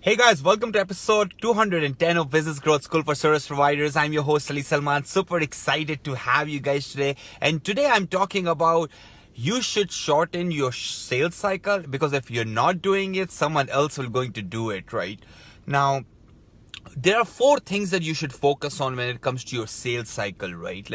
Hey guys, welcome to episode 210 of Business Growth School for Service Providers. I'm your host Ali Salman. Super excited to have you guys today. And today I'm talking about you should shorten your sales cycle, because if you're not doing it, someone else will going to do it, right? Now, there are 4 things that you should focus on when it comes to your sales cycle, right?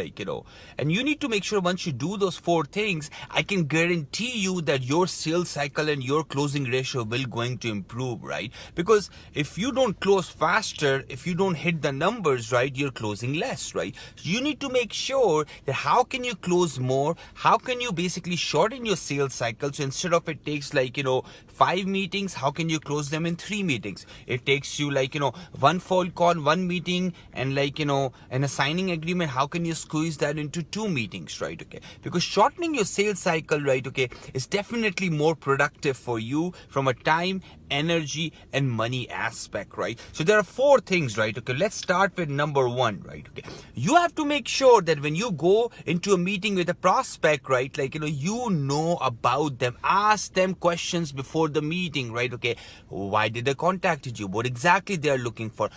And you need to make sure once you do those 4 things, I can guarantee you that your sales cycle and your closing ratio will going to improve, right? Because if you don't close faster, if you don't hit the numbers, right, you're closing less, right? So you need to make sure that how can you close more? How can you basically shorten your sales cycle? So instead of it takes 5 meetings, how can you close them in 3 meetings? It takes you one phone call, 1 meeting, and and a signing agreement. How can you squeeze that into 2 meetings, right? Okay, because shortening your sales cycle, right, okay, is definitely more productive for you from a time, energy, and money aspect, right? So there are 4 things, right? Okay, let's start with number 1, right? Okay, you have to make sure that when you go into a meeting with a prospect, right, you know about them. Ask them questions before the meeting, right? Okay, why did they contact you? What exactly they are looking for?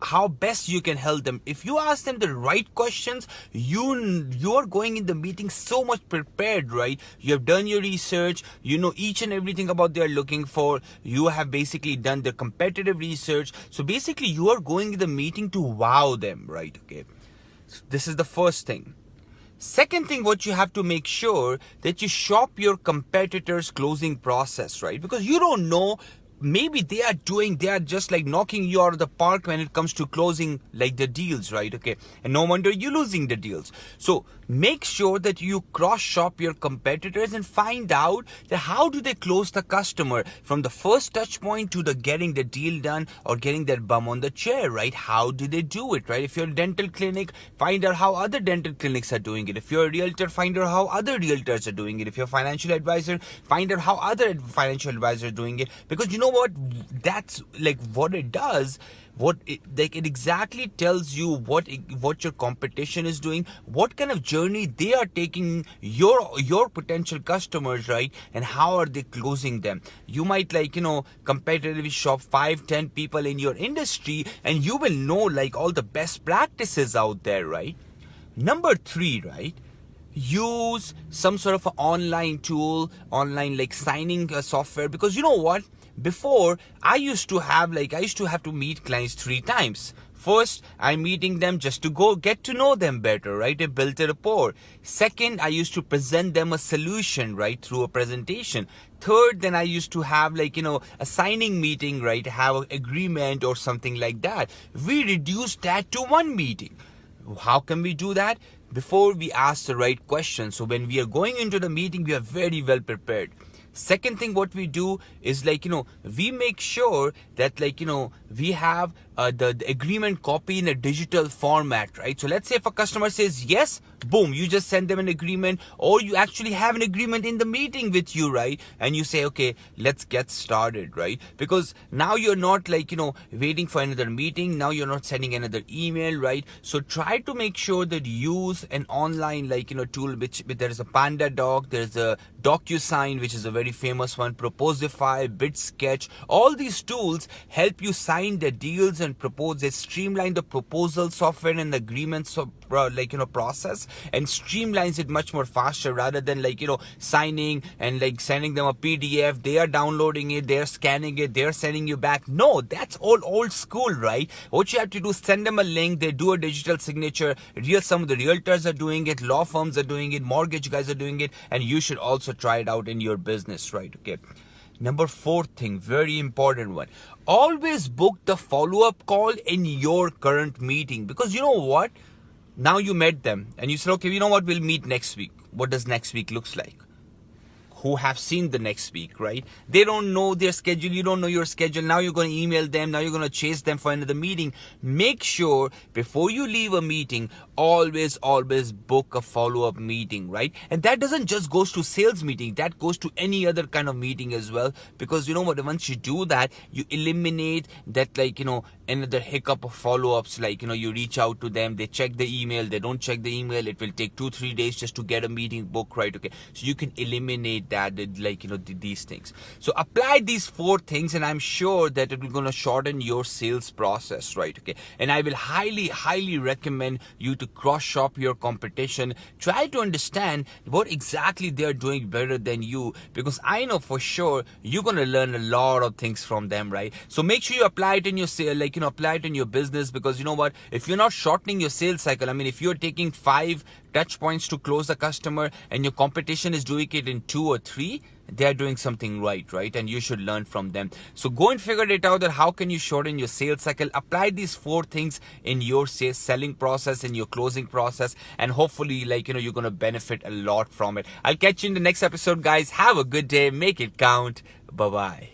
How best you can help them. If you ask them the right questions, you are going in the meeting so much prepared, right? You have done your research, you know each and everything about they are looking for. You have basically done the competitive research. So basically you are going in the meeting to wow them, right? Okay, so this is the first thing. Second thing, what you have to make sure that you shop your competitors' closing process, right? Because you don't know, maybe they are just knocking you out of the park when it comes to closing the deals, right? Okay, and no wonder you're losing the deals. So make sure that you cross shop your competitors and find out that how do they close the customer from the first touch point to the getting the deal done or getting that bum on the chair, right? How do they do it, right? If you're a dental clinic, find out how other dental clinics are doing it. If you're a realtor, find out how other realtors are doing it. If you're a financial advisor, find out how other financial advisors are doing it. Because you know what, that's what it does, it exactly tells you what your competition is doing, what kind of journey they are taking your potential customers, right? And how are they closing them. You might competitively shop 5-10 people in your industry, and you will know all the best practices out there, right? Number 3, right, use some sort of an online tool, signing software. Because you know what, before I used to have to meet clients 3 times. First, I'm meeting them just to go get to know them better, right? I built a rapport. Second, I used to present them a solution, right, through a presentation. Third, then I used to have a signing meeting, right, have an agreement or something like that. We reduced that to 1 meeting. How can we do that? Before we ask the right questions. So when we are going into the meeting, we are very well prepared. Second thing what we do is we make sure that we have the agreement copy in a digital format, right? So let's say if a customer says yes, boom, you just send them an agreement, or you actually have an agreement in the meeting with you, right? And you say, okay, let's get started, right? Because now you're not waiting for another meeting. Now you're not sending another email, right? So try to make sure that you use an online tool, which there is a PandaDoc, there's a DocuSign, which is a very famous one, Proposify, BidSketch. All these tools help you sign the deals and propose. They streamline the proposal software and the agreements process, and streamlines it much more faster, rather than signing and sending them a PDF. They are downloading it, they're scanning it, they're sending you back. No, that's all old school, right? What you have to do is send them a link, they do a digital signature. Some of the realtors are doing it, law firms are doing it, mortgage guys are doing it, and you should also try it out in your business, right? Okay. Number 4 thing, very important one. Always book the follow-up call in your current meeting. Because you know what? Now you met them and you said, okay, you know what? We'll meet next week. What does next week looks like? Who have seen the next week, right? They don't know their schedule. You don't know your schedule. Now you're going to email them. Now you're going to chase them for another meeting. Make sure before you leave a meeting, always book a follow-up meeting, right? And that doesn't just goes to sales meeting. That goes to any other kind of meeting as well. Because you know what? Once you do that, you eliminate that another hiccup of follow-ups. You reach out to them. They check the email. They don't check the email. It will take 2-3 days just to get a meeting booked, right? Okay. So you can eliminate that, these things. So apply these 4 things, and I'm sure that it will going to shorten your sales process, right? Okay. And I will highly recommend you to cross shop your competition. Try to understand what exactly they're doing better than you, because I know for sure you're going to learn a lot of things from them, right? So make sure you apply it in your sale, apply it in your business, because you know what, if you're not shortening your sales cycle, I mean, if you're taking 5 touch points to close a customer and your competition is doing it in 2 or 3, they're doing something right? And you should learn from them. So go and figure it out, that how can you shorten your sales cycle. Apply these 4 things in your selling process, in your closing process, and hopefully you're going to benefit a lot from it. I'll catch you in the next episode, guys. Have a good day. Make it count. Bye bye.